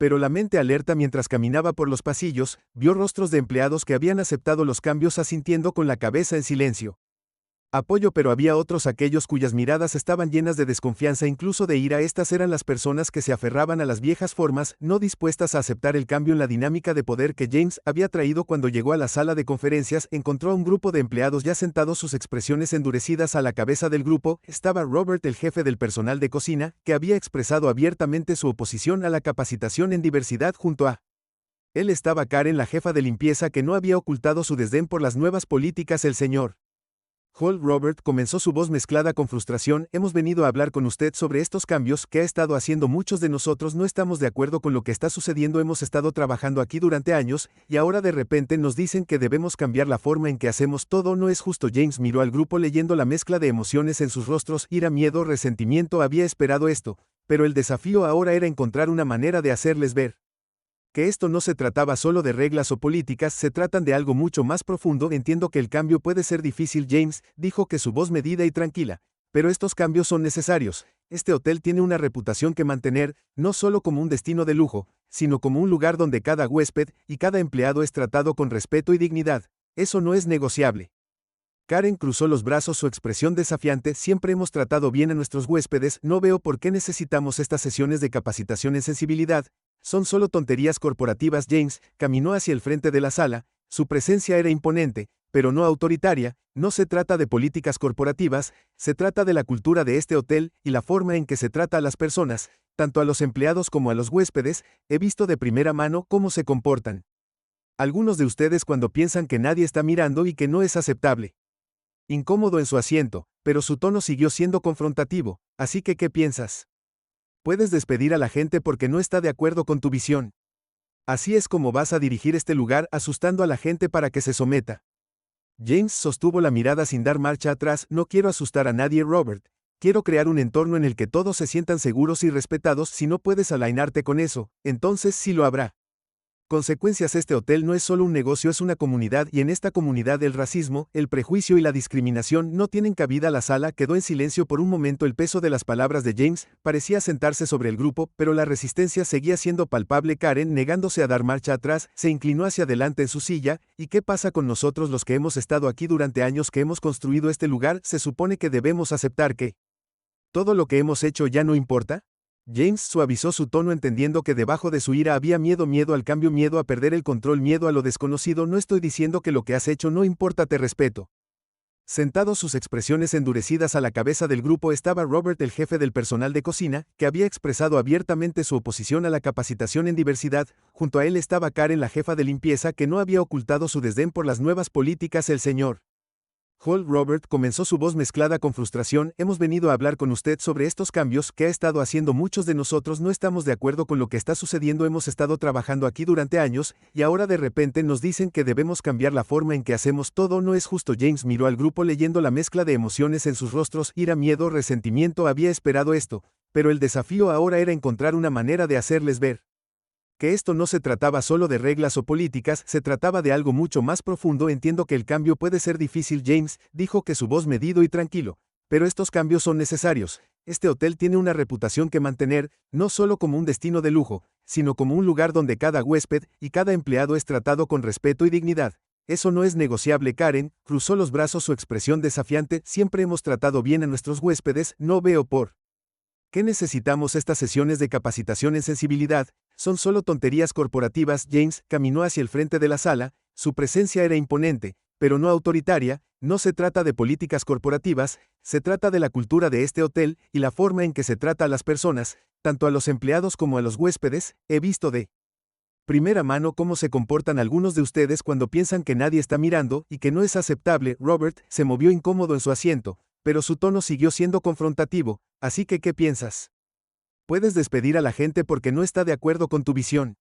Pero la mente alerta mientras caminaba por los pasillos, vio rostros de empleados que habían aceptado los cambios asintiendo con la cabeza en silencio. Apoyo, pero había otros aquellos cuyas miradas estaban llenas de desconfianza, incluso de ira. Estas eran las personas que se aferraban a las viejas formas, no dispuestas a aceptar el cambio en la dinámica de poder que James había traído. Cuando llegó a la sala de conferencias, encontró a un grupo de empleados ya sentados, sus expresiones endurecidas. A la cabeza del grupo estaba Robert, el jefe del personal de cocina, que había expresado abiertamente su oposición a la capacitación en diversidad. Junto a él estaba Karen, la jefa de limpieza, que no había ocultado su desdén por las nuevas políticas. El señor Hall, Robert, comenzó su voz mezclada con frustración, hemos venido a hablar con usted sobre estos cambios que ha estado haciendo. Muchos de nosotros no estamos de acuerdo con lo que está sucediendo. Hemos estado trabajando aquí durante años, y ahora de repente nos dicen que debemos cambiar la forma en que hacemos todo. No es justo. James miró al grupo leyendo la mezcla de emociones en sus rostros: ira, miedo, resentimiento. Había esperado esto, pero el desafío ahora era encontrar una manera de hacerles ver que esto no se trataba solo de reglas o políticas, se tratan de algo mucho más profundo. Entiendo que el cambio puede ser difícil, James dijo, que su voz medida y tranquila, pero estos cambios son necesarios. Este hotel tiene una reputación que mantener, no solo como un destino de lujo, sino como un lugar donde cada huésped y cada empleado es tratado con respeto y dignidad. Eso no es negociable. Karen cruzó los brazos, su expresión desafiante. Siempre hemos tratado bien a nuestros huéspedes, no veo por qué necesitamos estas sesiones de capacitación en sensibilidad. Son solo tonterías corporativas. James caminó hacia el frente de la sala, su presencia era imponente, pero no autoritaria. No se trata de políticas corporativas, se trata de la cultura de este hotel y la forma en que se trata a las personas, tanto a los empleados como a los huéspedes. He visto de primera mano cómo se comportan algunos de ustedes cuando piensan que nadie está mirando y que no es aceptable. Incómodo en su asiento, pero su tono siguió siendo confrontativo. Así que, ¿qué piensas? Puedes despedir a la gente porque no está de acuerdo con tu visión. Así es como vas a dirigir este lugar, asustando a la gente para que se someta. James sostuvo la mirada sin dar marcha atrás. No quiero asustar a nadie, Robert. Quiero crear un entorno en el que todos se sientan seguros y respetados. Si no puedes alinearte con eso, entonces sí lo habrá consecuencias. Este hotel no es solo un negocio, es una comunidad, y en esta comunidad el racismo, el prejuicio y la discriminación no tienen cabida. La sala quedó en silencio por un momento. El peso de las palabras de James parecía sentarse sobre el grupo, pero la resistencia seguía siendo palpable. Karen, negándose a dar marcha atrás, se inclinó hacia adelante en su silla. ¿Y qué pasa con nosotros los que hemos estado aquí durante años, que hemos construido este lugar? ¿Se supone que debemos aceptar que todo lo que hemos hecho ya no importa? James suavizó su tono, entendiendo que debajo de su ira había miedo, miedo al cambio, miedo a perder el control, miedo a lo desconocido. No estoy diciendo que lo que has hecho no importa, te respeto. Sentado, sus expresiones endurecidas, a la cabeza del grupo estaba Robert, el jefe del personal de cocina, que había expresado abiertamente su oposición a la capacitación en diversidad. Junto a él estaba Karen, la jefa de limpieza, que no había ocultado su desdén por las nuevas políticas. El señor Hall, Robert, comenzó su voz mezclada con frustración, hemos venido a hablar con usted sobre estos cambios que ha estado haciendo. Muchos de nosotros no estamos de acuerdo con lo que está sucediendo. Hemos estado trabajando aquí durante años, y ahora de repente nos dicen que debemos cambiar la forma en que hacemos todo. No es justo. James miró al grupo leyendo la mezcla de emociones en sus rostros: ira, miedo, resentimiento. Había esperado esto, pero el desafío ahora era encontrar una manera de hacerles ver que esto no se trataba solo de reglas o políticas, se trataba de algo mucho más profundo. Entiendo que el cambio puede ser difícil, James dijo, que su voz medido y tranquilo, pero estos cambios son necesarios. Este hotel tiene una reputación que mantener, no solo como un destino de lujo, sino como un lugar donde cada huésped y cada empleado es tratado con respeto y dignidad. Eso no es negociable. Karen cruzó los brazos, su expresión desafiante. Siempre hemos tratado bien a nuestros huéspedes, no veo por qué necesitamos estas sesiones de capacitación en sensibilidad. Son solo tonterías corporativas. James caminó hacia el frente de la sala, su presencia era imponente, pero no autoritaria. No se trata de políticas corporativas, se trata de la cultura de este hotel y la forma en que se trata a las personas, tanto a los empleados como a los huéspedes. He visto de primera mano cómo se comportan algunos de ustedes cuando piensan que nadie está mirando y que no es aceptable. Robert se movió incómodo en su asiento, pero su tono siguió siendo confrontativo. Así que, ¿qué piensas? Puedes despedir a la gente porque no está de acuerdo con tu visión.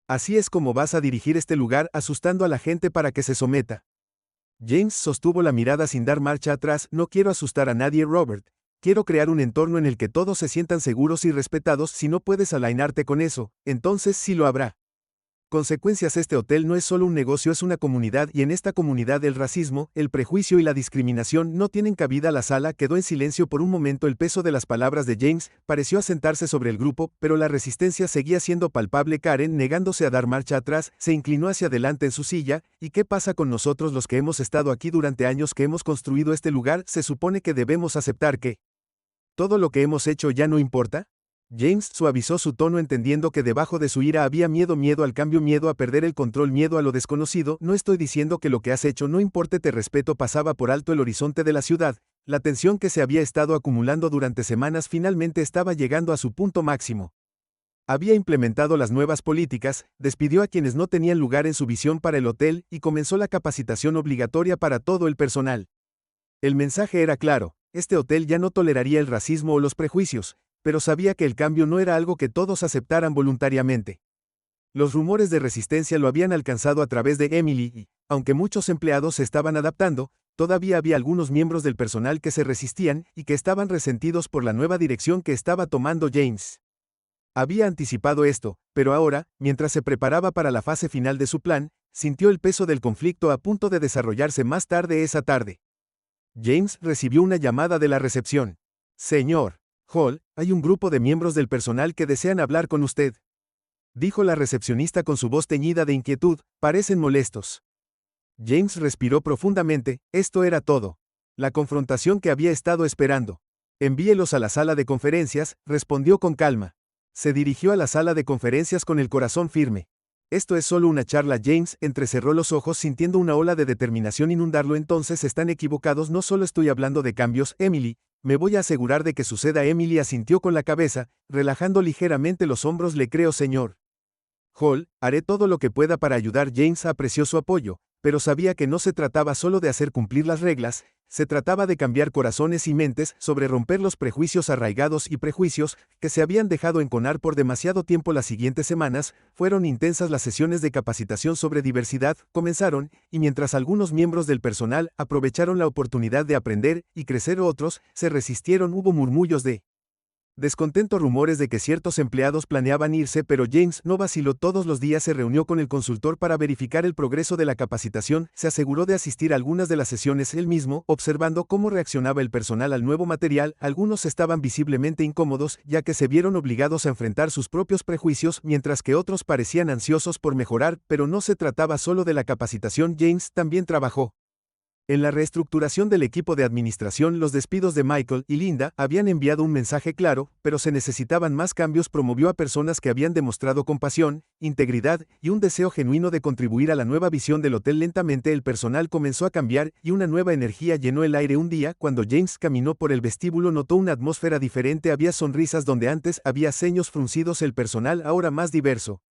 Así es como vas a dirigir este lugar, asustando a la gente para que se someta. James sostuvo la mirada sin dar marcha atrás. No quiero asustar a nadie, Robert. Quiero crear un entorno en el que todos se sientan seguros y respetados. Si no puedes alinearte con eso, entonces sí lo habrá Consecuencias: este hotel no es solo un negocio, es una comunidad, y en esta comunidad el racismo, el prejuicio y la discriminación no tienen cabida. La sala quedó en silencio por un momento. El peso de las palabras de James pareció asentarse sobre el grupo, pero la resistencia seguía siendo palpable. Karen, negándose a dar marcha atrás, se inclinó hacia adelante en su silla. ¿Y qué pasa con nosotros los que hemos estado aquí durante años, que hemos construido este lugar? ¿Se supone que debemos aceptar que todo lo que hemos hecho ya no importa? James suavizó su tono, entendiendo que debajo de su ira había miedo al cambio, miedo a perder el control, miedo a lo desconocido. No estoy diciendo que lo que has hecho no importe, te respeto. Pasaba por alto el horizonte de la ciudad. La tensión que se había estado acumulando durante semanas finalmente estaba llegando a su punto máximo. Había implementado las nuevas políticas, despidió a quienes no tenían lugar en su visión para el hotel y comenzó la capacitación obligatoria para todo el personal. El mensaje era claro: este hotel ya no toleraría el racismo o los prejuicios, pero sabía que el cambio no era algo que todos aceptaran voluntariamente. Los rumores de resistencia lo habían alcanzado a través de Emily y, aunque muchos empleados se estaban adaptando, todavía había algunos miembros del personal que se resistían y que estaban resentidos por la nueva dirección que estaba tomando James. Había anticipado esto, pero ahora, mientras se preparaba para la fase final de su plan, sintió el peso del conflicto a punto de desarrollarse. Más tarde esa tarde, James recibió una llamada de la recepción. Señor Hall, hay un grupo de miembros del personal que desean hablar con usted, dijo la recepcionista con su voz teñida de inquietud. Parecen molestos. James respiró profundamente. Esto era todo. La confrontación que había estado esperando. Envíelos a la sala de conferencias, respondió con calma. Se dirigió a la sala de conferencias con el corazón firme. Esto es solo una charla. James entrecerró los ojos, sintiendo una ola de determinación inundarlo. Entonces están equivocados, no solo estoy hablando de cambios, Emily. Me voy a asegurar de que suceda. Emily asintió con la cabeza, relajando ligeramente los hombros. Le creo, señor Hall, haré todo lo que pueda para ayudar. James apreció su apoyo, pero sabía que no se trataba solo de hacer cumplir las reglas, se trataba de cambiar corazones y mentes, sobre romper los prejuicios arraigados y prejuicios que se habían dejado enconar por demasiado tiempo. Las siguientes semanas fueron intensas. Las sesiones de capacitación sobre diversidad comenzaron, y mientras algunos miembros del personal aprovecharon la oportunidad de aprender y crecer, otros se resistieron. Hubo murmullos de descontento, rumores de que ciertos empleados planeaban irse, pero James no vaciló. Todos los días se reunió con el consultor para verificar el progreso de la capacitación. Se aseguró de asistir a algunas de las sesiones él mismo, observando cómo reaccionaba el personal al nuevo material. Algunos estaban visiblemente incómodos, ya que se vieron obligados a enfrentar sus propios prejuicios, mientras que otros parecían ansiosos por mejorar. Pero no se trataba solo de la capacitación. James también trabajó en la reestructuración del equipo de administración. Los despidos de Michael y Linda habían enviado un mensaje claro, pero se necesitaban más cambios. Promovió a personas que habían demostrado compasión, integridad y un deseo genuino de contribuir a la nueva visión del hotel. Lentamente el personal comenzó a cambiar y una nueva energía llenó el aire. Un día, cuando James caminó por el vestíbulo, notó una atmósfera diferente. Había sonrisas donde antes había ceños fruncidos. El personal, ahora más diverso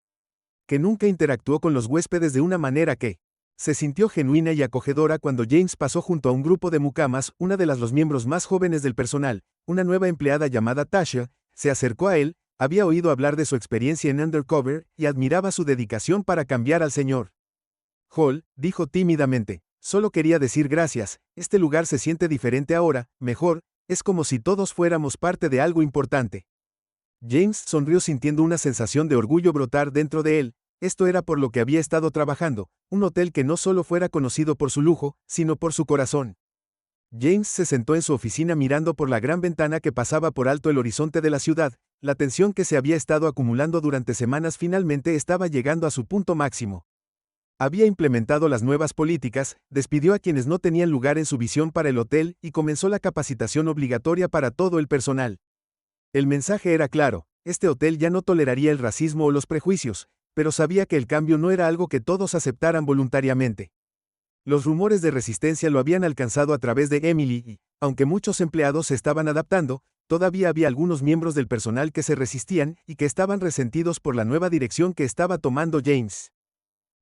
que nunca, interactuó con los huéspedes de una manera que se sintió genuina y acogedora. Cuando James pasó junto a un grupo de mucamas, una de los miembros más jóvenes del personal, una nueva empleada llamada Tasha, se acercó a él. Había oído hablar de su experiencia en Undercover y admiraba su dedicación para cambiar al señor Hall. Dijo tímidamente: solo quería decir gracias, este lugar se siente diferente ahora, mejor, es como si todos fuéramos parte de algo importante. James sonrió, sintiendo una sensación de orgullo brotar dentro de él. Esto era por lo que había estado trabajando, un hotel que no solo fuera conocido por su lujo, sino por su corazón. James se sentó en su oficina mirando por la gran ventana que pasaba por alto el horizonte de la ciudad. La tensión que se había estado acumulando durante semanas finalmente estaba llegando a su punto máximo. Había implementado las nuevas políticas, despidió a quienes no tenían lugar en su visión para el hotel y comenzó la capacitación obligatoria para todo el personal. El mensaje era claro: este hotel ya no toleraría el racismo o los prejuicios, pero sabía que el cambio no era algo que todos aceptaran voluntariamente. Los rumores de resistencia lo habían alcanzado a través de Emily y, aunque muchos empleados se estaban adaptando, todavía había algunos miembros del personal que se resistían y que estaban resentidos por la nueva dirección que estaba tomando James.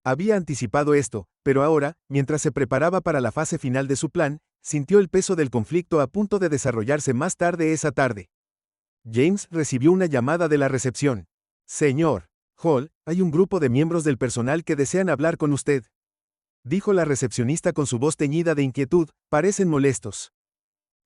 Había anticipado esto, pero ahora, mientras se preparaba para la fase final de su plan, sintió el peso del conflicto a punto de desarrollarse. Más tarde esa tarde, James recibió una llamada de la recepción. Señor Hall, hay un grupo de miembros del personal que desean hablar con usted, dijo la recepcionista con su voz teñida de inquietud. Parecen molestos.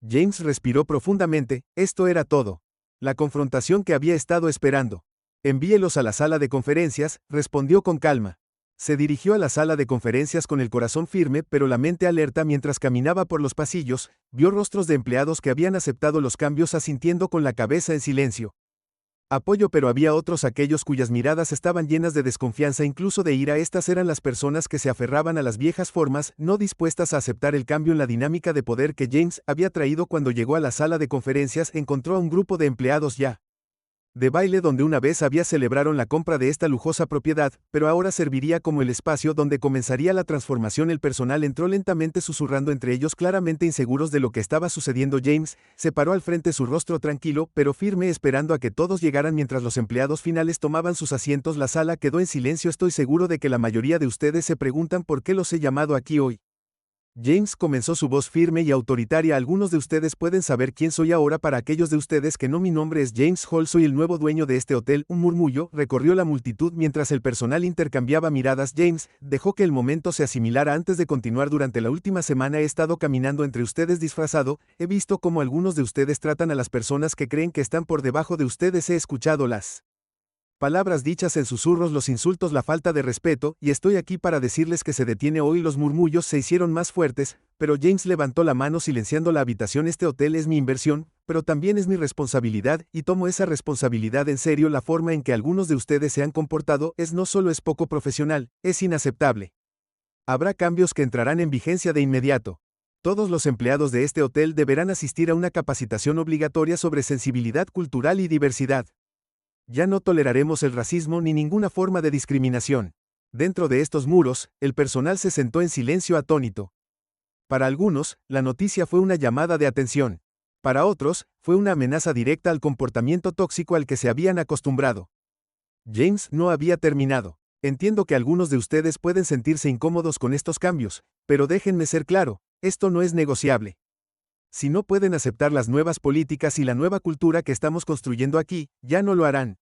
James respiró profundamente. Esto era todo. La confrontación que había estado esperando. Envíelos a la sala de conferencias, respondió con calma. Se dirigió a la sala de conferencias con el corazón firme pero la mente alerta mientras caminaba por los pasillos, vio rostros de empleados que habían aceptado los cambios asintiendo con la cabeza en silencio. Apoyo pero había otros aquellos cuyas miradas estaban llenas de desconfianza incluso de ira. Estas eran las personas que se aferraban a las viejas formas, no dispuestas a aceptar el cambio en la dinámica de poder que James había traído cuando llegó a la sala de conferencias. Encontró a un grupo de empleados ya de baile donde una vez había celebraron la compra de esta lujosa propiedad, pero ahora serviría como el espacio donde comenzaría la transformación. El personal entró lentamente susurrando entre ellos claramente inseguros de lo que estaba sucediendo. James se paró al frente, su rostro tranquilo pero firme esperando a que todos llegaran mientras los empleados finales tomaban sus asientos. La sala quedó en silencio. Estoy seguro de que la mayoría de ustedes se preguntan por qué los he llamado aquí hoy. James comenzó su voz firme y autoritaria. Algunos de ustedes pueden saber quién soy ahora. Para aquellos de ustedes que no, mi nombre es James Hall, soy el nuevo dueño de este hotel. Un murmullo recorrió la multitud mientras el personal intercambiaba miradas. James dejó que el momento se asimilara antes de continuar. Durante la última semana he estado caminando entre ustedes disfrazado, he visto cómo algunos de ustedes tratan a las personas que creen que están por debajo de ustedes. He escuchado las palabras dichas en susurros, los insultos, la falta de respeto, y estoy aquí para decirles que se detiene hoy. Los murmullos se hicieron más fuertes, pero James levantó la mano silenciando la habitación. Este hotel es mi inversión, pero también es mi responsabilidad, y tomo esa responsabilidad en serio. La forma en que algunos de ustedes se han comportado no solo es poco profesional, es inaceptable. Habrá cambios que entrarán en vigencia de inmediato. Todos los empleados de este hotel deberán asistir a una capacitación obligatoria sobre sensibilidad cultural y diversidad. Ya no toleraremos el racismo ni ninguna forma de discriminación. Dentro de estos muros, el personal se sentó en silencio atónito. Para algunos, la noticia fue una llamada de atención. Para otros, fue una amenaza directa al comportamiento tóxico al que se habían acostumbrado. James no había terminado. Entiendo que algunos de ustedes pueden sentirse incómodos con estos cambios, pero déjenme ser claro, esto no es negociable. Si no pueden aceptar las nuevas políticas y la nueva cultura que estamos construyendo aquí, ya no lo harán.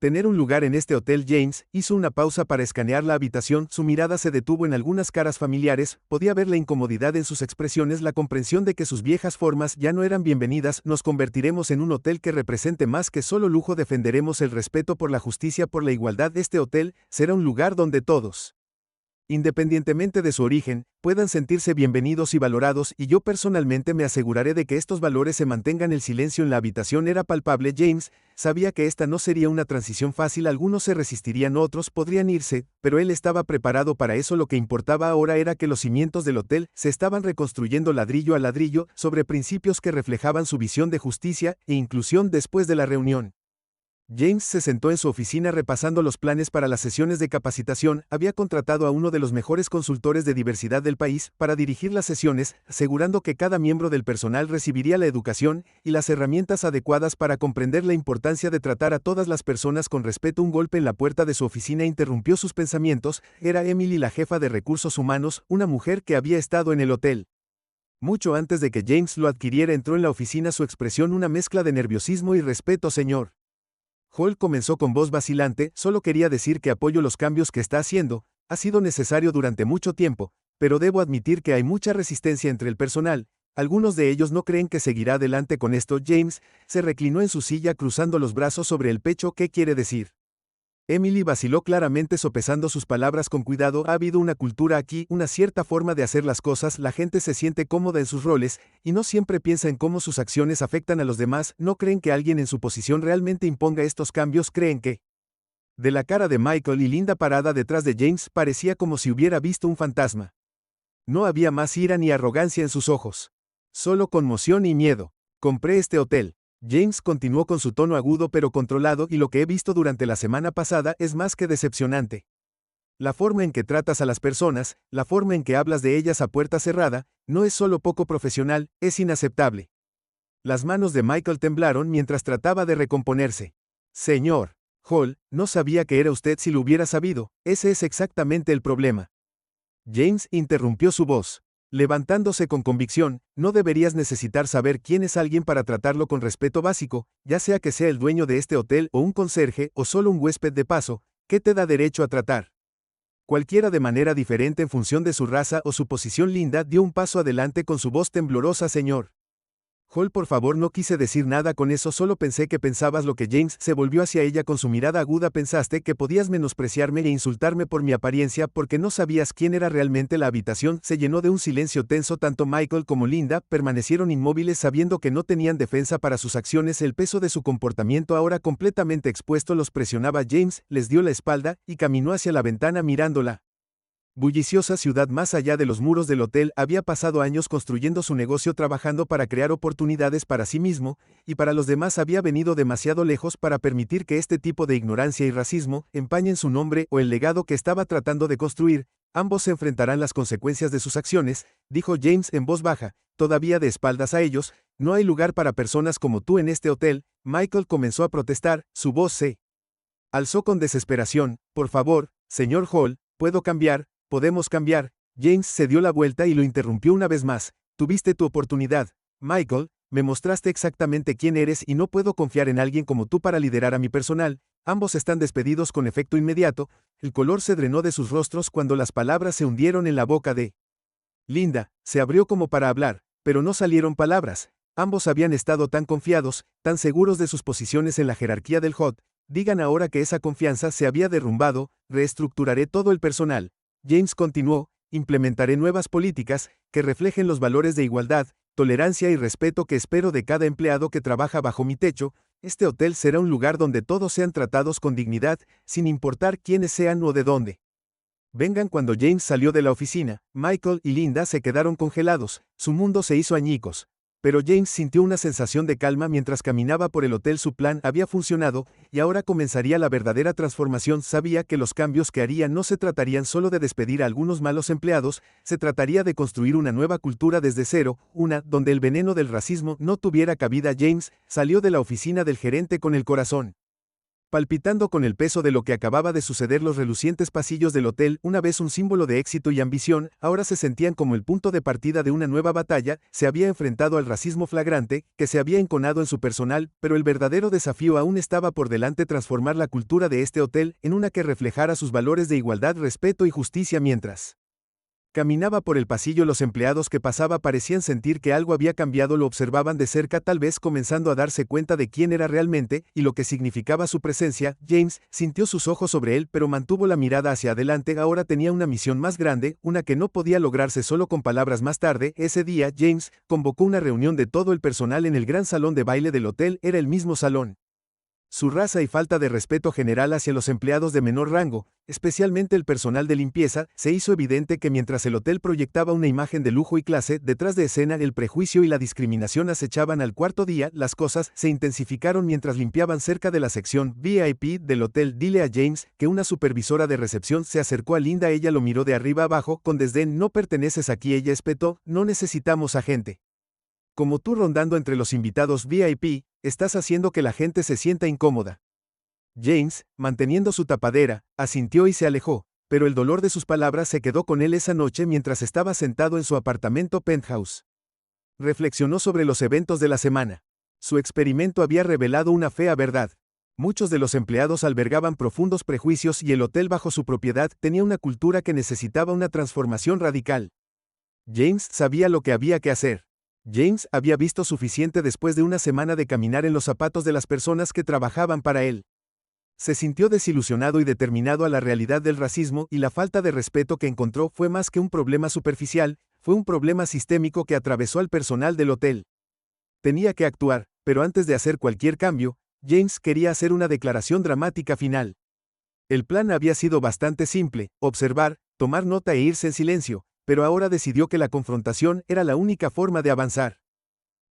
Tener un lugar en este hotel. James hizo una pausa para escanear la habitación, su mirada se detuvo en algunas caras familiares, podía ver la incomodidad en sus expresiones, la comprensión de que sus viejas formas ya no eran bienvenidas. Nos convertiremos en un hotel que represente más que solo lujo, defenderemos el respeto por la justicia, por la igualdad. Este hotel será un lugar donde todos, independientemente de su origen, puedan sentirse bienvenidos y valorados, y yo personalmente me aseguraré de que estos valores se mantengan. El silencio en la habitación era palpable. James sabía que esta no sería una transición fácil, algunos se resistirían, otros podrían irse, pero él estaba preparado para eso. Lo que importaba ahora era que los cimientos del hotel se estaban reconstruyendo ladrillo a ladrillo, sobre principios que reflejaban su visión de justicia e inclusión. Después de la reunión, James se sentó en su oficina repasando los planes para las sesiones de capacitación. Había contratado a uno de los mejores consultores de diversidad del país para dirigir las sesiones, asegurando que cada miembro del personal recibiría la educación y las herramientas adecuadas para comprender la importancia de tratar a todas las personas con respeto. Un golpe en la puerta de su oficina interrumpió sus pensamientos. Era Emily, la jefa de recursos humanos, una mujer que había estado en el hotel mucho antes de que James lo adquiriera. Entró en la oficina, su expresión una mezcla de nerviosismo y respeto. Señor Hall, comenzó con voz vacilante, solo quería decir que apoyo los cambios que está haciendo, ha sido necesario durante mucho tiempo, pero debo admitir que hay mucha resistencia entre el personal, algunos de ellos no creen que seguirá adelante con esto. James se reclinó en su silla cruzando los brazos sobre el pecho. ¿Qué quiere decir? Emily vaciló claramente, sopesando sus palabras con cuidado. Ha habido una cultura aquí, una cierta forma de hacer las cosas, la gente se siente cómoda en sus roles, y no siempre piensa en cómo sus acciones afectan a los demás. No creen que alguien en su posición realmente imponga estos cambios, creen que... De la cara de Michael y Linda parada detrás de James parecía como si hubiera visto un fantasma. No había más ira ni arrogancia en sus ojos. Solo conmoción y miedo. Compré este hotel. James continuó con su tono agudo pero controlado, y lo que he visto durante la semana pasada es más que decepcionante. La forma en que tratas a las personas, la forma en que hablas de ellas a puerta cerrada, no es solo poco profesional, es inaceptable. Las manos de Michael temblaron mientras trataba de recomponerse. Señor Hall, no sabía que era usted. Si lo hubiera sabido, ese es exactamente el problema. James interrumpió su voz, levantándose con convicción. No deberías necesitar saber quién es alguien para tratarlo con respeto básico, ya sea que sea el dueño de este hotel o un conserje o solo un huésped de paso. ¿Qué te da derecho a tratar cualquiera de manera diferente en función de su raza o su posición? Linda dio un paso adelante con su voz temblorosa. Señor Hall, por favor, no quise decir nada con eso, solo pensé que pensabas lo que James se volvió hacia ella con su mirada aguda. Pensaste que podías menospreciarme e insultarme por mi apariencia porque no sabías quién era realmente. La habitación se llenó de un silencio tenso. Tanto Michael como Linda permanecieron inmóviles sabiendo que no tenían defensa para sus acciones. El peso de su comportamiento ahora completamente expuesto los presionaba. James les dio la espalda y caminó hacia la ventana mirándola. Bulliciosa ciudad más allá de los muros del hotel. Había pasado años construyendo su negocio, trabajando para crear oportunidades para sí mismo y para los demás. Había venido demasiado lejos para permitir que este tipo de ignorancia y racismo empañen su nombre o el legado que estaba tratando de construir. Ambos se enfrentarán las consecuencias de sus acciones, dijo James en voz baja, todavía de espaldas a ellos. No hay lugar para personas como tú en este hotel. Michael comenzó a protestar, su voz se alzó con desesperación. Por favor, señor Hall, puedo cambiar. Podemos cambiar. James se dio la vuelta y lo interrumpió una vez más. Tuviste tu oportunidad, Michael, me mostraste exactamente quién eres y no puedo confiar en alguien como tú para liderar a mi personal. Ambos están despedidos con efecto inmediato. El color se drenó de sus rostros cuando las palabras se hundieron en la boca de Linda. Se abrió como para hablar, pero no salieron palabras. Ambos habían estado tan confiados, tan seguros de sus posiciones en la jerarquía del HOT. Digan ahora que esa confianza se había derrumbado. Reestructuraré todo el personal. James continuó, implementaré nuevas políticas que reflejen los valores de igualdad, tolerancia y respeto que espero de cada empleado que trabaja bajo mi techo. Este hotel será un lugar donde todos sean tratados con dignidad, sin importar quiénes sean o de dónde vengan. Cuando James salió de la oficina, Michael y Linda se quedaron congelados, su mundo se hizo añicos. Pero James sintió una sensación de calma mientras caminaba por el hotel. Su plan había funcionado, y ahora comenzaría la verdadera transformación. Sabía que los cambios que haría no se tratarían solo de despedir a algunos malos empleados, se trataría de construir una nueva cultura desde cero, una donde el veneno del racismo no tuviera cabida. James salió de la oficina del gerente con el corazón palpitando con el peso de lo que acababa de suceder. Los relucientes pasillos del hotel, una vez un símbolo de éxito y ambición, ahora se sentían como el punto de partida de una nueva batalla. Se había enfrentado al racismo flagrante, que se había enconado en su personal, pero el verdadero desafío aún estaba por delante: transformar la cultura de este hotel en una que reflejara sus valores de igualdad, respeto y justicia. Mientras caminaba por el pasillo, los empleados que pasaba parecían sentir que algo había cambiado. Lo observaban de cerca, tal vez comenzando a darse cuenta de quién era realmente y lo que significaba su presencia. James sintió sus ojos sobre él, pero mantuvo la mirada hacia adelante. Ahora tenía una misión más grande, una que no podía lograrse solo con palabras. Más tarde, ese día, James convocó una reunión de todo el personal en el gran salón de baile del hotel. Era el mismo salón. Su raza y falta de respeto general hacia los empleados de menor rango, especialmente el personal de limpieza, se hizo evidente que mientras el hotel proyectaba una imagen de lujo y clase, detrás de escena el prejuicio y la discriminación acechaban. Al cuarto día, las cosas se intensificaron mientras limpiaban cerca de la sección VIP del hotel. Dile a James que una supervisora de recepción se acercó a Linda. Ella lo miró de arriba abajo con desdén. No perteneces aquí, ella espetó, no necesitamos a gente como tú rondando entre los invitados VIP. Estás haciendo que la gente se sienta incómoda. James, manteniendo su tapadera, asintió y se alejó, pero el dolor de sus palabras se quedó con él esa noche mientras estaba sentado en su apartamento penthouse. Reflexionó sobre los eventos de la semana. Su experimento había revelado una fea verdad. Muchos de los empleados albergaban profundos prejuicios y el hotel bajo su propiedad tenía una cultura que necesitaba una transformación radical. James sabía lo que había que hacer. James había visto suficiente después de una semana de caminar en los zapatos de las personas que trabajaban para él. Se sintió desilusionado y determinado a la realidad del racismo y la falta de respeto que encontró fue más que un problema superficial, fue un problema sistémico que atravesó al personal del hotel. Tenía que actuar, pero antes de hacer cualquier cambio, James quería hacer una declaración dramática final. El plan había sido bastante simple: observar, tomar nota e irse en silencio. Pero ahora decidió que la confrontación era la única forma de avanzar.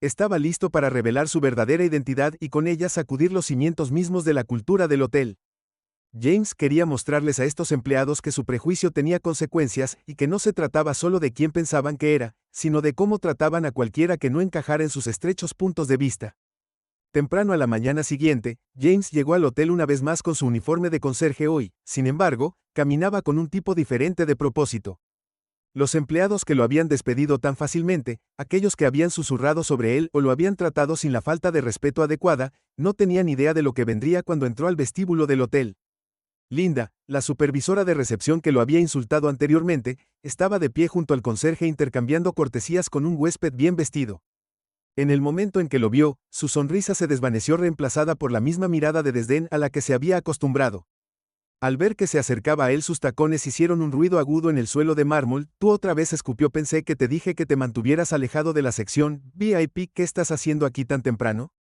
Estaba listo para revelar su verdadera identidad y con ella sacudir los cimientos mismos de la cultura del hotel. James quería mostrarles a estos empleados que su prejuicio tenía consecuencias y que no se trataba solo de quién pensaban que era, sino de cómo trataban a cualquiera que no encajara en sus estrechos puntos de vista. Temprano a la mañana siguiente, James llegó al hotel una vez más con su uniforme de conserje. Hoy, sin embargo, caminaba con un tipo diferente de propósito. Los empleados que lo habían despedido tan fácilmente, aquellos que habían susurrado sobre él o lo habían tratado sin la falta de respeto adecuada, no tenían idea de lo que vendría cuando entró al vestíbulo del hotel. Linda, la supervisora de recepción que lo había insultado anteriormente, estaba de pie junto al conserje intercambiando cortesías con un huésped bien vestido. En el momento en que lo vio, su sonrisa se desvaneció reemplazada por la misma mirada de desdén a la que se había acostumbrado. Al ver que se acercaba a él, sus tacones hicieron un ruido agudo en el suelo de mármol. Tú otra vez, escupió. Pensé que te dije que te mantuvieras alejado de la sección VIP. ¿Qué estás haciendo aquí tan temprano?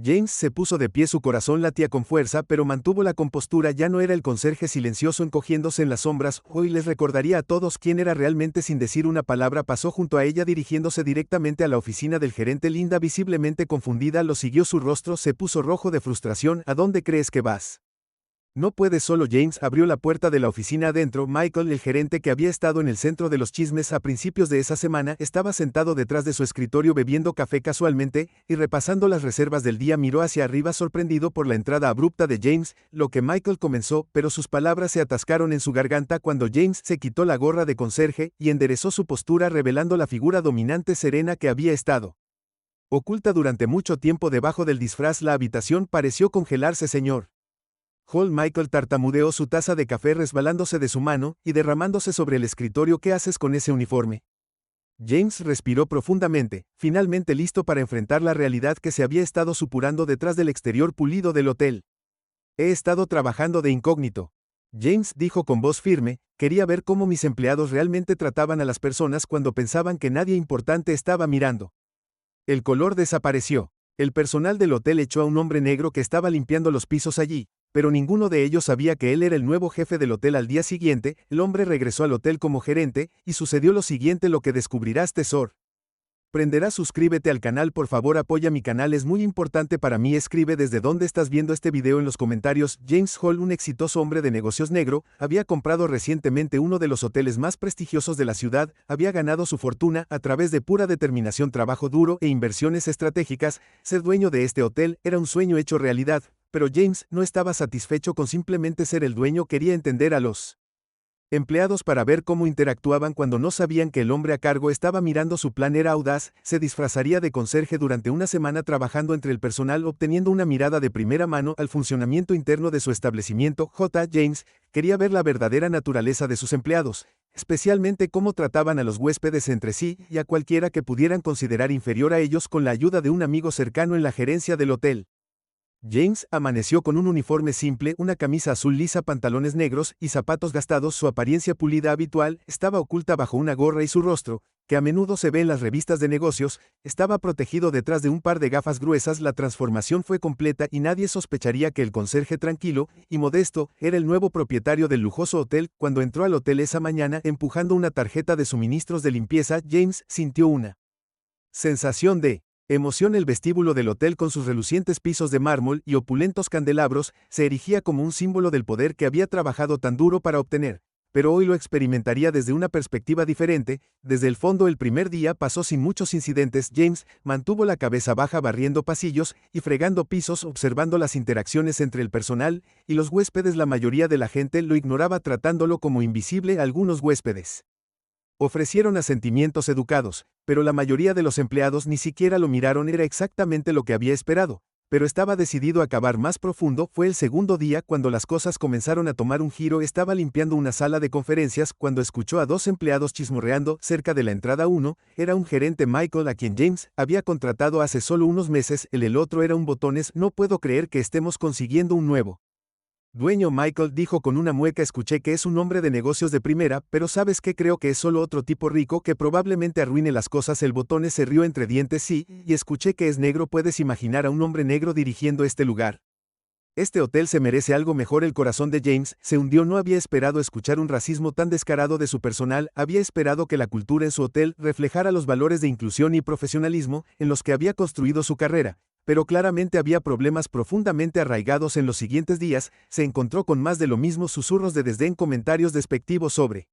James se puso de pie, su corazón latía con fuerza, pero mantuvo la compostura. Ya no era el conserje silencioso encogiéndose en las sombras. Hoy les recordaría a todos quién era realmente. Sin decir una palabra pasó junto a ella dirigiéndose directamente a la oficina del gerente. Linda, visiblemente confundida, lo siguió. Su rostro se puso rojo de frustración. ¿A dónde crees que vas? No puedes solo. James abrió la puerta de la oficina. Adentro, Michael, el gerente que había estado en el centro de los chismes a principios de esa semana, estaba sentado detrás de su escritorio bebiendo café casualmente y repasando las reservas del día. Miró hacia arriba sorprendido por la entrada abrupta de James, lo que Michael comenzó, pero sus palabras se atascaron en su garganta cuando James se quitó la gorra de conserje y enderezó su postura, revelando la figura dominante serena que había estado oculta durante mucho tiempo debajo del disfraz. La habitación pareció congelarse. Señor Hall. Michael tartamudeó, su taza de café resbalándose de su mano y derramándose sobre el escritorio. ¿Qué haces con ese uniforme? James respiró profundamente, finalmente listo para enfrentar la realidad que se había estado supurando detrás del exterior pulido del hotel. He estado trabajando de incógnito. James dijo con voz firme, quería ver cómo mis empleados realmente trataban a las personas cuando pensaban que nadie importante estaba mirando. El color desapareció. El personal del hotel echó a un hombre negro que estaba limpiando los pisos allí, pero ninguno de ellos sabía que él era el nuevo jefe del hotel. Al día siguiente, el hombre regresó al hotel como gerente, y sucedió lo siguiente: lo que descubrirás, tesoro. Prenderás. Suscríbete al canal, por favor, apoya mi canal, es muy importante para mí. Escribe desde dónde estás viendo este video en los comentarios. James Hall, un exitoso hombre de negocios negro, había comprado recientemente uno de los hoteles más prestigiosos de la ciudad, había ganado su fortuna a través de pura determinación, trabajo duro e inversiones estratégicas. Ser dueño de este hotel era un sueño hecho realidad. Pero James no estaba satisfecho con simplemente ser el dueño, quería entender a los empleados para ver cómo interactuaban cuando no sabían que el hombre a cargo estaba mirando. Su plan era audaz: se disfrazaría de conserje durante una semana trabajando entre el personal, obteniendo una mirada de primera mano al funcionamiento interno de su establecimiento. James quería ver la verdadera naturaleza de sus empleados, especialmente cómo trataban a los huéspedes entre sí y a cualquiera que pudieran considerar inferior a ellos. Con la ayuda de un amigo cercano en la gerencia del hotel, James amaneció con un uniforme simple, una camisa azul lisa, pantalones negros y zapatos gastados. Su apariencia pulida habitual estaba oculta bajo una gorra y su rostro, que a menudo se ve en las revistas de negocios, estaba protegido detrás de un par de gafas gruesas. La transformación fue completa y nadie sospecharía que el conserje tranquilo y modesto era el nuevo propietario del lujoso hotel. Cuando entró al hotel esa mañana empujando una tarjeta de suministros de limpieza, James sintió una sensación de emoción. El vestíbulo del hotel, con sus relucientes pisos de mármol y opulentos candelabros, se erigía como un símbolo del poder que había trabajado tan duro para obtener. Pero hoy lo experimentaría desde una perspectiva diferente. Desde el fondo, el primer día pasó sin muchos incidentes. James mantuvo la cabeza baja, barriendo pasillos y fregando pisos, observando las interacciones entre el personal y los huéspedes. La mayoría de la gente lo ignoraba, tratándolo como invisible. Algunos huéspedes ofrecieron asentimientos educados, pero la mayoría de los empleados ni siquiera lo miraron. Era exactamente lo que había esperado, pero estaba decidido a cavar más profundo. Fue el segundo día cuando las cosas comenzaron a tomar un giro. Estaba limpiando una sala de conferencias cuando escuchó a dos empleados chismorreando cerca de la entrada. Uno era un gerente, Michael, a quien James había contratado hace solo unos meses. El otro era un botones. No puedo creer que estemos consiguiendo un nuevo dueño, Michael dijo con una mueca. Escuché que es un hombre de negocios de primera, pero ¿sabes qué? Creo que es solo otro tipo rico que probablemente arruine las cosas. El botones se rió entre dientes. Sí, y escuché que es negro. ¿Puedes imaginar a un hombre negro dirigiendo este lugar? Este hotel se merece algo mejor. El corazón de James se hundió. No había esperado escuchar un racismo tan descarado de su personal. Había esperado que la cultura en su hotel reflejara los valores de inclusión y profesionalismo en los que había construido su carrera. Pero claramente había problemas profundamente arraigados. En los siguientes días, se encontró con más de lo mismo: susurros de desdén, comentarios despectivos sobre